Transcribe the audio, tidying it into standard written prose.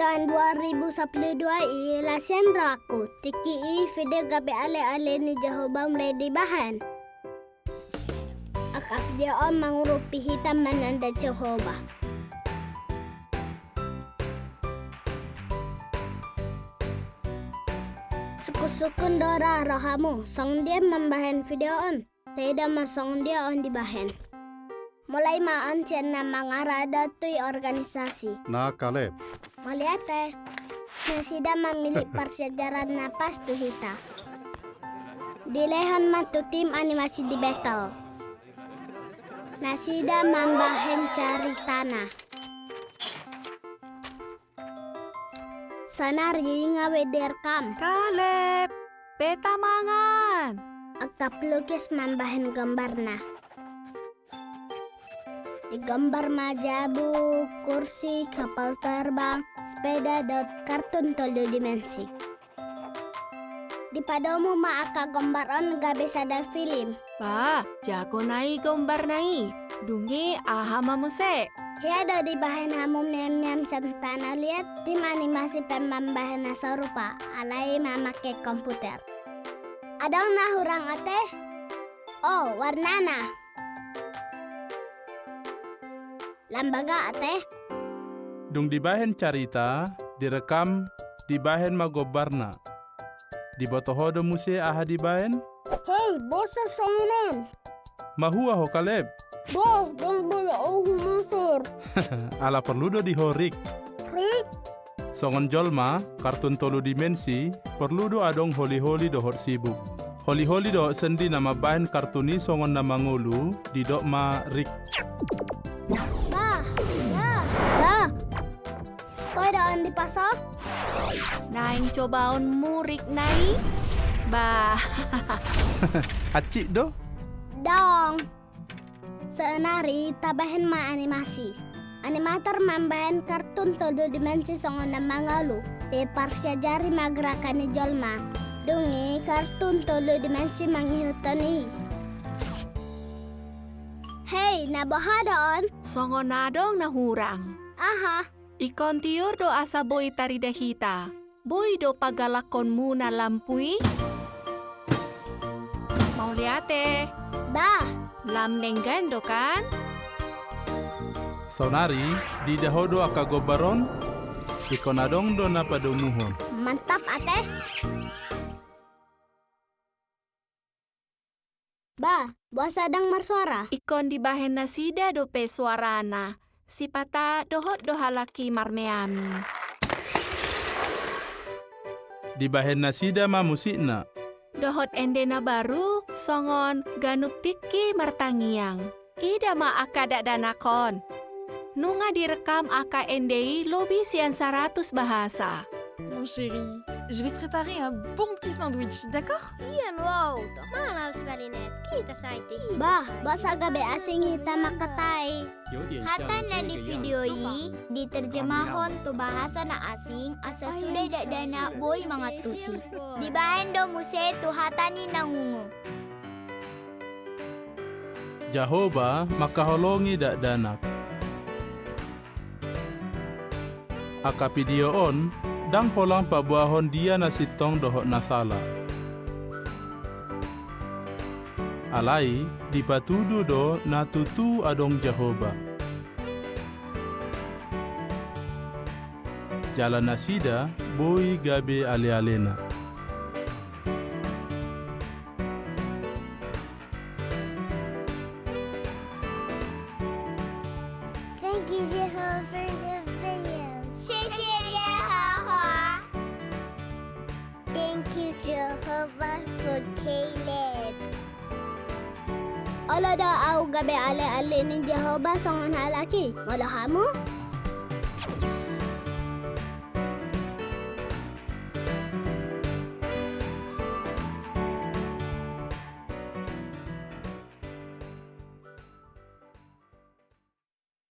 tahun 2012 ialah sendra aku. Tiki video gabe ale-ale ni Jehovah mulai dibahan. Akak video on mengurupi hitam menanda Jehovah. Suku-sukun dora rohamu, song dia membahan video on. Tidak masong dia on dibahan. Mulai maan siya mangarada tuy organisasi. Na Caleb. Maliate, nasida memilih persejarah napas tu hita. Dilehan matu tim animasi di battle. Nasida membahan cari tanah. Sanari ngawe direkam. Caleb, beta mangan. Agta pelukis membahan gambarna. Digambar majabu, kursi, kapal terbang, sepeda, dan kartun tolu dimensi. Di padamu maaka gambaran gak bisa ada film. Ba, jago nai gambar nai. Dungi ahama muse. Hiada di bahan hamu mem-mem sentana lihat tim animasi pembahan serupa alai memakai komputer. Ada hurang ate? Oh, warnana. Lambaga ate? Dung dibahen carita, direkam, dibahen magobarna. Dibotohodo muse aha dibahen? Hey, bosa songonan. Mahua ho Caleb. Boh, dong bola masur. Ala perlu do dihorik. Rik, Songon jolma, kartun tolu dimensi, perlu do adong holi-holi dohor sibuk. Holi-holi do sendi nama bahan kartuni songon nama ngulu, didok ma rik. bah, bah. Kau daan di pasar? Naing cobaon murik nai. Ba, Acik do? Dong. Senari tabahan ma animasi. Animator membahan kartun todo dimensi songon nama ngalu. Di parsia jari magerakan ni jolma. Dungi kartun todo dimensi manghihutani. Hey, nabahadon. songonadong nahurang. Aha. Ikon tiur do asa boy taridahita. Boy do pagalakon muna lampui. Mau liate, Bah, lam nenggando kan? Sonari, di dahodo akagobaron, ikonadong do na padumuhon. mantap ate. Bah, buat sadang marsuara. Ikon dibahen nasida do pe suarana. Sipata dohot do halaki marmeami. Dibahen nasida ma musikna. Dohot ende na baru, songon ganup tiki martangiang. Ida ma akada danakon. Nunga direkam aka endei lobi sian 100 bahasa. Mon chéri, je vais te préparer un bon petit sandwich, d'accord? Iyan, wow. Malam Spalinet. Kita saiti. Bah, basa gabi asing hita makatay. Hatan na di video yi, diterjemahon tu bahasa na asing asa sudah dak dana boy mga tusi. Di bahan do muse tu hatani nangungu. Jehovah makaholongi dak danak. Aka video on, dang holang pabuahon dia nasitong dohot nasala. Alai, dipatudu do natutu adong Jehovah. Jalan nasida, boy gabe ale-alena. Thank you, Jehovah, for the video. 谢谢耶和华。Thank you, Jehovah, for Caleb. Ola da au gabi ale-ale ni Jehovah songon halaki. Ngolo hamu?